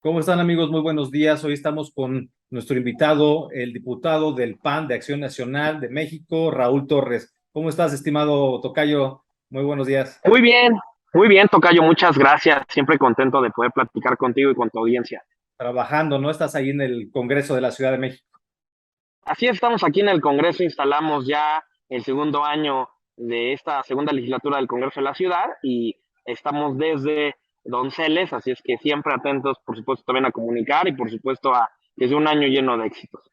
¿Cómo están, amigos? Muy buenos días. Hoy estamos con nuestro invitado, el diputado del PAN de Acción Nacional de México, Raúl Torres. ¿Cómo estás, estimado tocayo? Muy buenos días. Muy bien, tocayo, muchas gracias. Siempre contento de poder platicar contigo y con tu audiencia. Trabajando, ¿no? Estás ahí en el Congreso de la Ciudad de México. Así estamos aquí en el Congreso, instalamos ya el segundo año de esta segunda legislatura del Congreso de la Ciudad y estamos desde Donceles, así es que siempre atentos, por supuesto, también a comunicar y por supuesto a que sea un año lleno de éxitos.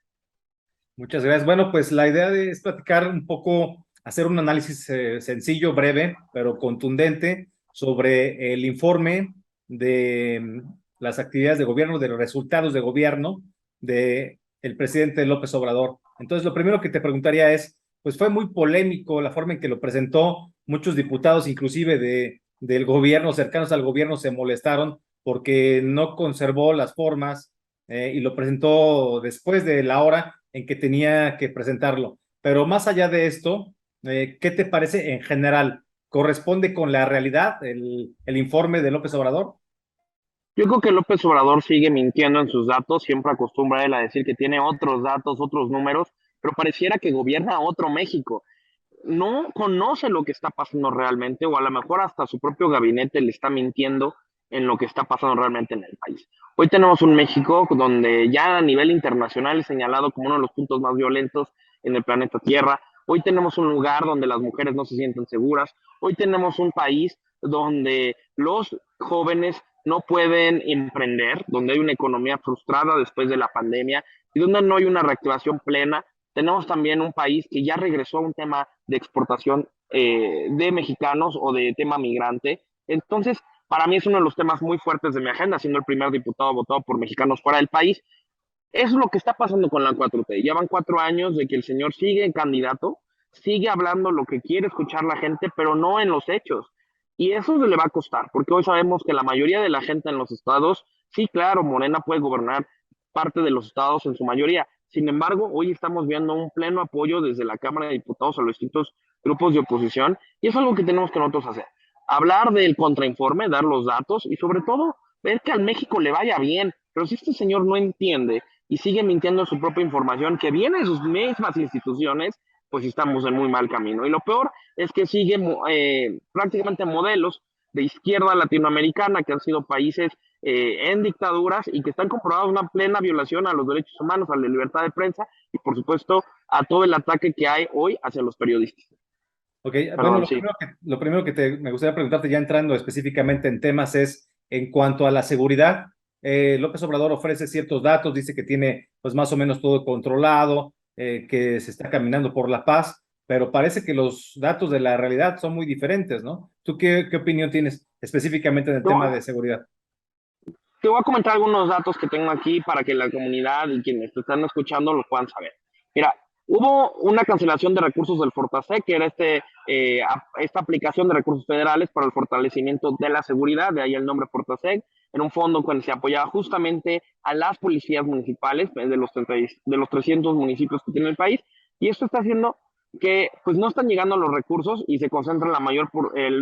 Muchas gracias. Bueno, pues la idea es platicar un poco, hacer un análisis sencillo, breve, pero contundente sobre el informe de las actividades de gobierno, de los resultados de gobierno de el presidente López Obrador. Entonces, lo primero que te preguntaría es, pues fue muy polémico la forma en que lo presentó. Muchos diputados, inclusive del gobierno, cercanos al gobierno, se molestaron porque no conservó las formas y lo presentó después de la hora en que tenía que presentarlo. Pero más allá de esto, ¿qué te parece en general? ¿Corresponde con la realidad el informe de López Obrador? Yo creo que López Obrador sigue mintiendo en sus datos, siempre acostumbra él a decir que tiene otros datos, otros números, pero pareciera que gobierna otro México. No conoce lo que está pasando realmente, o a lo mejor hasta su propio gabinete le está mintiendo en lo que está pasando realmente en el país. Hoy tenemos un México donde ya a nivel internacional es señalado como uno de los puntos más violentos en el planeta Tierra. Hoy tenemos un lugar donde las mujeres no se sienten seguras. Hoy tenemos un país donde los jóvenes no pueden emprender, donde hay una economía frustrada después de la pandemia y donde no hay una reactivación plena. Tenemos también un país que ya regresó a un tema de exportación de mexicanos o de tema migrante. Entonces, para mí es uno de los temas muy fuertes de mi agenda, siendo el primer diputado votado por mexicanos fuera del país. Es lo que está pasando con la 4T. Ya van 4 años de que el señor sigue en candidato, sigue hablando lo que quiere escuchar la gente, pero no en los hechos. Y eso le va a costar, porque hoy sabemos que la mayoría de la gente en los estados, sí, claro, Morena puede gobernar parte de los estados en su mayoría. Sin embargo, hoy estamos viendo un pleno apoyo desde la Cámara de Diputados a los distintos grupos de oposición, y es algo que tenemos que nosotros hacer. Hablar del contrainforme, dar los datos y sobre todo ver que al México le vaya bien. Pero si este señor no entiende y sigue mintiendo su propia información que viene de sus mismas instituciones, pues estamos en muy mal camino. Y lo peor es que sigue prácticamente modelos de izquierda latinoamericana que han sido países en dictaduras y que están comprobados una plena violación a los derechos humanos, a la libertad de prensa y por supuesto a todo el ataque que hay hoy hacia los periodistas. Ok, bueno, Perdón, sí. lo primero que me gustaría preguntarte, ya entrando específicamente en temas, es en cuanto a la seguridad. López Obrador ofrece ciertos datos, dice que tiene pues más o menos todo controlado, que se está caminando por la paz, pero parece que los datos de la realidad son muy diferentes, ¿no? ¿Tú qué opinión tienes específicamente en el tema de seguridad? Te voy a comentar algunos datos que tengo aquí para que la comunidad y quienes te están escuchando lo puedan saber. Mira, hubo una cancelación de recursos del Fortasec, que era esta aplicación de recursos federales para el fortalecimiento de la seguridad, de ahí el nombre Fortasec, en un fondo que se apoyaba justamente a las policías municipales de los 300 municipios que tiene el país, y esto está haciendo que pues no están llegando los recursos y se concentra el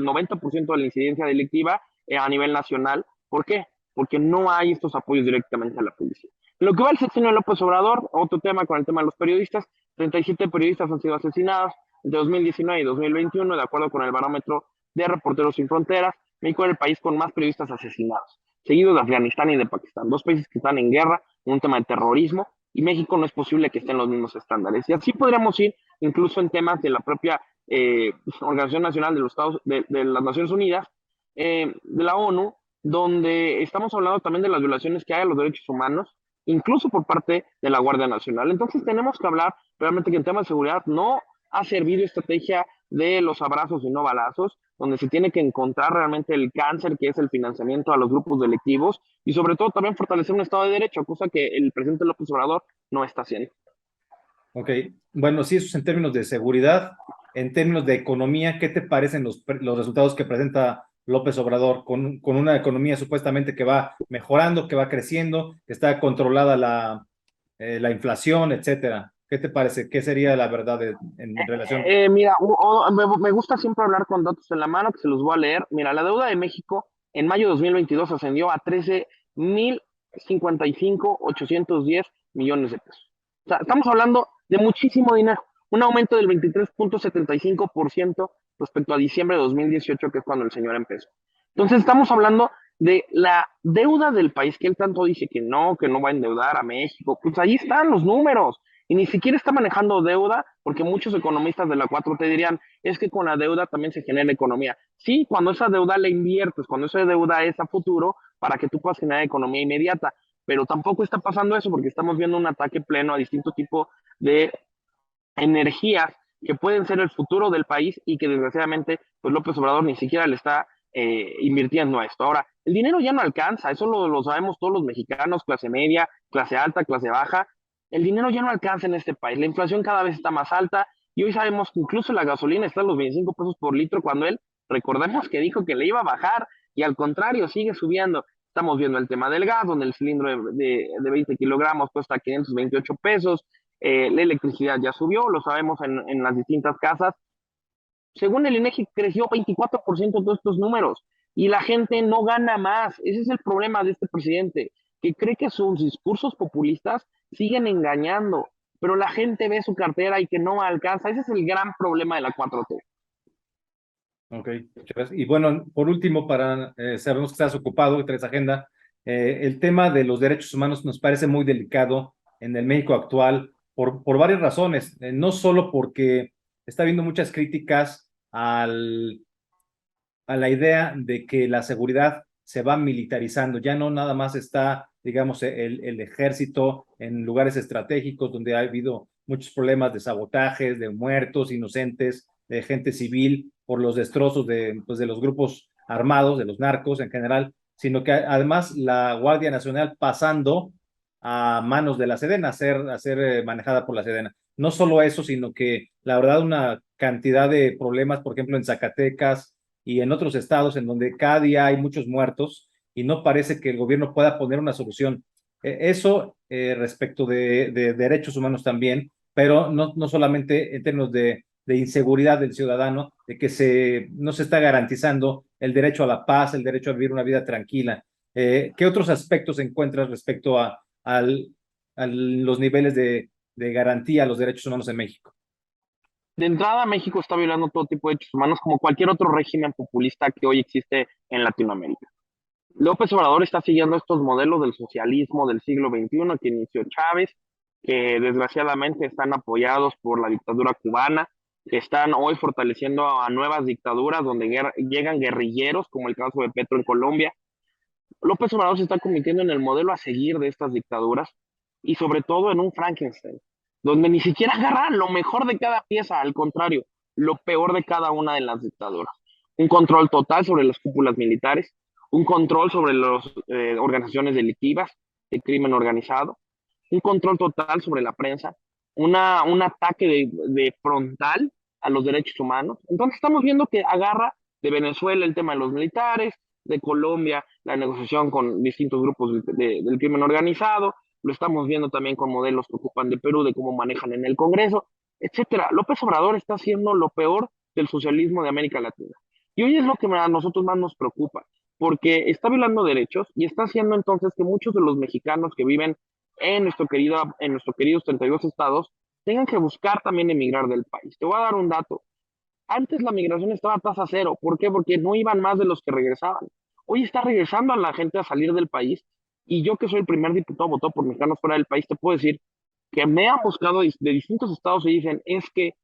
90% de la incidencia delictiva a nivel nacional. ¿Por qué? Porque no hay estos apoyos directamente a la policía. Lo que va el sexenio de López Obrador, otro tema con el tema de los periodistas, 37 periodistas han sido asesinados entre 2019 y 2021, de acuerdo con el barómetro de Reporteros Sin Fronteras. México es el país con más periodistas asesinados, seguido de Afganistán y de Pakistán, dos países que están en guerra, en un tema de terrorismo, y México no es posible que esté en los mismos estándares. Y así podríamos ir incluso en temas de la propia Organización Nacional de los Estados, de las Naciones Unidas, de la ONU, donde estamos hablando también de las violaciones que hay a los derechos humanos, incluso por parte de la Guardia Nacional. Entonces tenemos que hablar realmente que en temas de seguridad no ha servido estrategia de los abrazos y no balazos, donde se tiene que encontrar realmente el cáncer que es el financiamiento a los grupos delictivos y sobre todo también fortalecer un Estado de Derecho, cosa que el presidente López Obrador no está haciendo. Ok, bueno, sí, eso es en términos de seguridad. En términos de economía, ¿qué te parecen los resultados que presenta López Obrador con una economía supuestamente que va mejorando, que va creciendo, que está controlada la inflación, etcétera? ¿Qué te parece? ¿Qué sería la verdad en relación? Mira, me gusta siempre hablar con datos en la mano, que se los voy a leer. Mira, la deuda de México en mayo de 2022 ascendió a 13 810 millones de pesos. O sea, estamos hablando de muchísimo dinero, un aumento del 23.75% respecto a diciembre de 2018, que es cuando el señor empezó. Entonces estamos hablando de la deuda del país, que él tanto dice que no va a endeudar a México. Pues ahí están los números. Y ni siquiera está manejando deuda, porque muchos economistas de la 4T dirían, es que con la deuda también se genera economía. Sí, cuando esa deuda la inviertes, cuando esa deuda es a futuro, para que tú puedas generar economía inmediata. Pero tampoco está pasando eso, porque estamos viendo un ataque pleno a distintos tipos de energías que pueden ser el futuro del país y que desgraciadamente pues López Obrador ni siquiera le está invirtiendo a esto. Ahora, el dinero ya no alcanza, eso lo sabemos todos los mexicanos, clase media, clase alta, clase baja. El dinero ya no alcanza en este país, la inflación cada vez está más alta y hoy sabemos que incluso la gasolina está a los 25 pesos por litro cuando él, recordemos que dijo que le iba a bajar y al contrario sigue subiendo. Estamos viendo el tema del gas, donde el cilindro de 20 kilogramos cuesta 528 pesos, la electricidad ya subió, lo sabemos en las distintas casas. Según el INEGI, creció 24% todos estos números y la gente no gana más. Ese es el problema de este presidente, que cree que sus discursos populistas siguen engañando, pero la gente ve su cartera y que no alcanza. Ese es el gran problema de la 4T. Ok, muchas gracias. Y bueno, por último, sabemos que estás ocupado, que traes agenda, el tema de los derechos humanos nos parece muy delicado en el México actual por varias razones, no solo porque está habiendo muchas críticas a la idea de que la seguridad se va militarizando, ya no nada más está, digamos, el ejército en lugares estratégicos donde ha habido muchos problemas de sabotajes, de muertos inocentes, de gente civil por los destrozos pues, de los grupos armados, de los narcos en general, sino que además la Guardia Nacional pasando a manos de la Sedena, a ser manejada por la Sedena. No solo eso, sino que la verdad una cantidad de problemas, por ejemplo, en Zacatecas, y en otros estados en donde cada día hay muchos muertos y no parece que el gobierno pueda poner una solución. Eso respecto de derechos humanos también, pero no solamente en términos de inseguridad del ciudadano, de que no se está garantizando el derecho a la paz, el derecho a vivir una vida tranquila. ¿Qué otros aspectos encuentras respecto a los niveles de garantía a los derechos humanos en México? De entrada, México está violando todo tipo de derechos humanos como cualquier otro régimen populista que hoy existe en Latinoamérica. López Obrador está siguiendo estos modelos del socialismo del siglo XXI que inició Chávez, que desgraciadamente están apoyados por la dictadura cubana, que están hoy fortaleciendo a nuevas dictaduras donde llegan guerrilleros, como el caso de Petro en Colombia. López Obrador se está convirtiendo en el modelo a seguir de estas dictaduras y sobre todo en un Frankenstein, donde ni siquiera agarra lo mejor de cada pieza, al contrario, lo peor de cada una de las dictaduras. Un control total sobre las cúpulas militares, un control sobre las organizaciones delictivas, de crimen organizado, un control total sobre la prensa, un ataque de frontal a los derechos humanos. Entonces estamos viendo que agarra de Venezuela el tema de los militares, de Colombia la negociación con distintos grupos del crimen organizado, lo estamos viendo también con modelos que ocupan de Perú, de cómo manejan en el Congreso, etcétera. López Obrador está haciendo lo peor del socialismo de América Latina. Y hoy es lo que a nosotros más nos preocupa, porque está violando derechos y está haciendo entonces que muchos de los mexicanos que viven en nuestros queridos 32 estados tengan que buscar también emigrar del país. Te voy a dar un dato. Antes la migración estaba a tasa cero. ¿Por qué? Porque no iban más de los que regresaban. Hoy está regresando a la gente a salir del país y yo que soy el primer diputado votado por mexicanos fuera del país, te puedo decir que me han buscado de distintos estados y dicen es que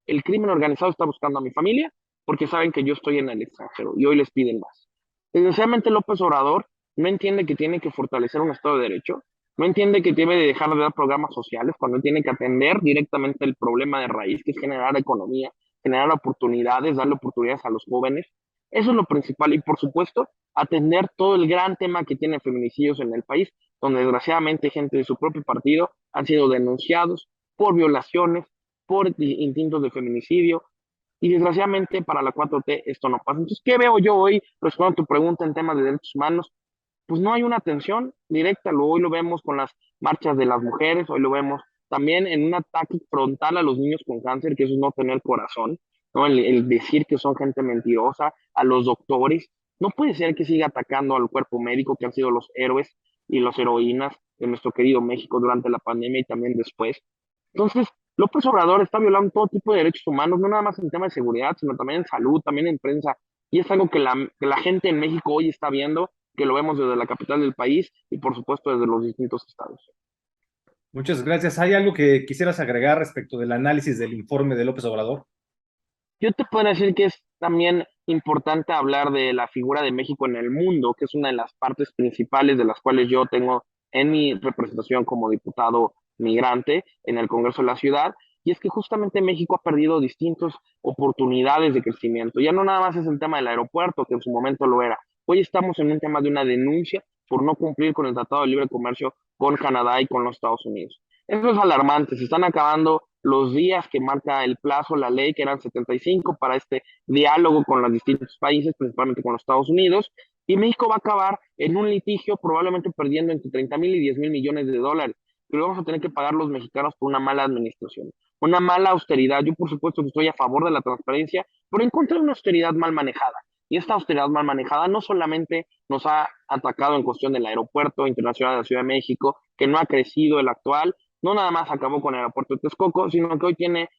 el crimen organizado está buscando a mi familia porque saben que yo estoy en el extranjero y hoy les piden más. Desgraciadamente López Obrador no entiende que tiene que fortalecer un Estado de Derecho, no entiende que debe de dejar de dar programas sociales cuando tiene que atender directamente el problema de raíz, que es generar economía, generar oportunidades, darle oportunidades a los jóvenes. Eso es lo principal y por supuesto atender todo el gran tema que tiene feminicidios en el país, donde desgraciadamente gente de su propio partido han sido denunciados por violaciones, por intentos de feminicidio, y desgraciadamente para la 4T esto no pasa. Entonces, ¿qué veo yo hoy? Respondiendo a tu pregunta en temas de derechos humanos, pues no hay una atención directa. Hoy lo vemos con las marchas de las mujeres, hoy lo vemos también en un ataque frontal a los niños con cáncer, que eso es no tener corazón, ¿no? El decir que son gente mentirosa, a los doctores. No puede ser que siga atacando al cuerpo médico, que han sido los héroes. y las heroínas de nuestro querido México durante la pandemia y también después. Entonces, López Obrador está violando todo tipo de derechos humanos, no nada más en tema de seguridad, sino también en salud, también en prensa. Y es algo que la gente en México hoy está viendo, que lo vemos desde la capital del país y por supuesto desde los distintos estados. Muchas gracias. ¿Hay algo que quisieras agregar respecto del análisis del informe de López Obrador? Yo te puedo decir que es también importante hablar de la figura de México en el mundo, que es una de las partes principales de las cuales yo tengo en mi representación como diputado migrante en el Congreso de la Ciudad, y es que justamente México ha perdido distintas oportunidades de crecimiento. Ya no nada más es el tema del aeropuerto, que en su momento lo era. Hoy estamos en un tema de una denuncia por no cumplir con el Tratado de Libre Comercio con Canadá y con los Estados Unidos. Eso es alarmante, se están acabando los días que marca el plazo, la ley, que eran 75 para este diálogo con los distintos países, principalmente con los Estados Unidos, y México va a acabar en un litigio probablemente perdiendo entre 30,000 y 10,000 millones de dólares, que lo vamos a tener que pagar los mexicanos por una mala administración, una mala austeridad. Yo por supuesto que estoy a favor de la transparencia, pero en contra de una austeridad mal manejada. Y esta austeridad mal manejada no solamente nos ha atacado en cuestión del aeropuerto internacional de la Ciudad de México, que no ha crecido el actual, no nada más acabó con el aeropuerto de Texcoco, sino que hoy tiene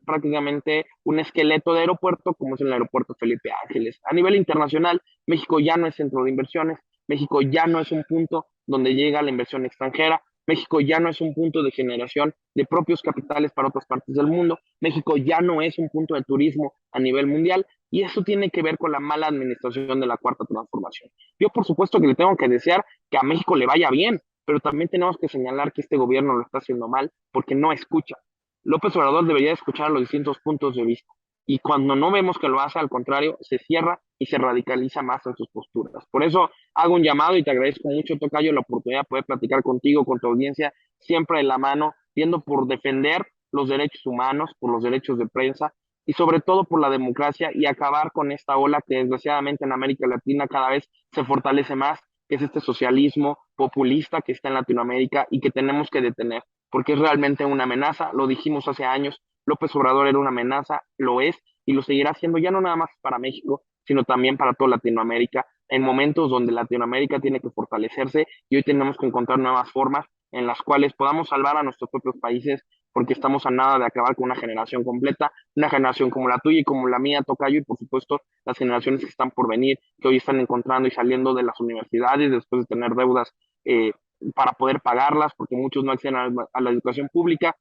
prácticamente un esqueleto de aeropuerto como es el aeropuerto Felipe Ángeles. A nivel internacional, México ya no es centro de inversiones, México ya no es un punto donde llega la inversión extranjera, México ya no es un punto de generación de propios capitales para otras partes del mundo, México ya no es un punto de turismo a nivel mundial, y eso tiene que ver con la mala administración de la cuarta transformación. Yo por supuesto que le tengo que desear que a México le vaya bien, pero también tenemos que señalar que este gobierno lo está haciendo mal porque no escucha. López Obrador debería escuchar los distintos puntos de vista y cuando no vemos que lo hace, al contrario, se cierra y se radicaliza más en sus posturas. Por eso hago un llamado y te agradezco mucho, Tocayo, la oportunidad de poder platicar contigo, con tu audiencia, siempre de la mano, viendo por defender los derechos humanos, por los derechos de prensa y sobre todo por la democracia y acabar con esta ola que desgraciadamente en América Latina cada vez se fortalece más, que es este socialismo populista que está en Latinoamérica y que tenemos que detener, porque es realmente una amenaza. Lo dijimos hace años, López Obrador era una amenaza, lo es y lo seguirá siendo ya no nada más para México, sino también para toda Latinoamérica, en momentos donde Latinoamérica tiene que fortalecerse y hoy tenemos que encontrar nuevas formas en las cuales podamos salvar a nuestros propios países, porque estamos a nada de acabar con una generación completa, una generación como la tuya y como la mía, Tocayo, y por supuesto las generaciones que están por venir, que hoy están encontrando y saliendo de las universidades después de tener deudas eh, para poder pagarlas, porque muchos no acceden a la educación pública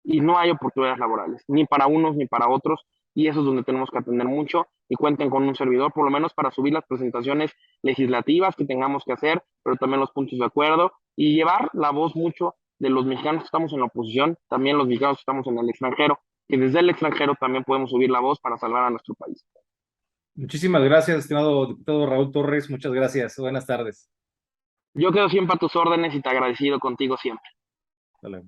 y no hay oportunidades laborales, ni para unos ni para otros, y eso es donde tenemos que atender mucho y cuenten con un servidor, por lo menos para subir las presentaciones legislativas que tengamos que hacer, pero también los puntos de acuerdo y llevar la voz mucho de los mexicanos que estamos en la oposición, también los mexicanos que estamos en el extranjero, que desde el extranjero también podemos subir la voz para salvar a nuestro país. Muchísimas gracias, estimado diputado Raúl Torres. Muchas gracias. Buenas tardes. Yo quedo siempre a tus órdenes y te agradecido contigo siempre. Hasta luego.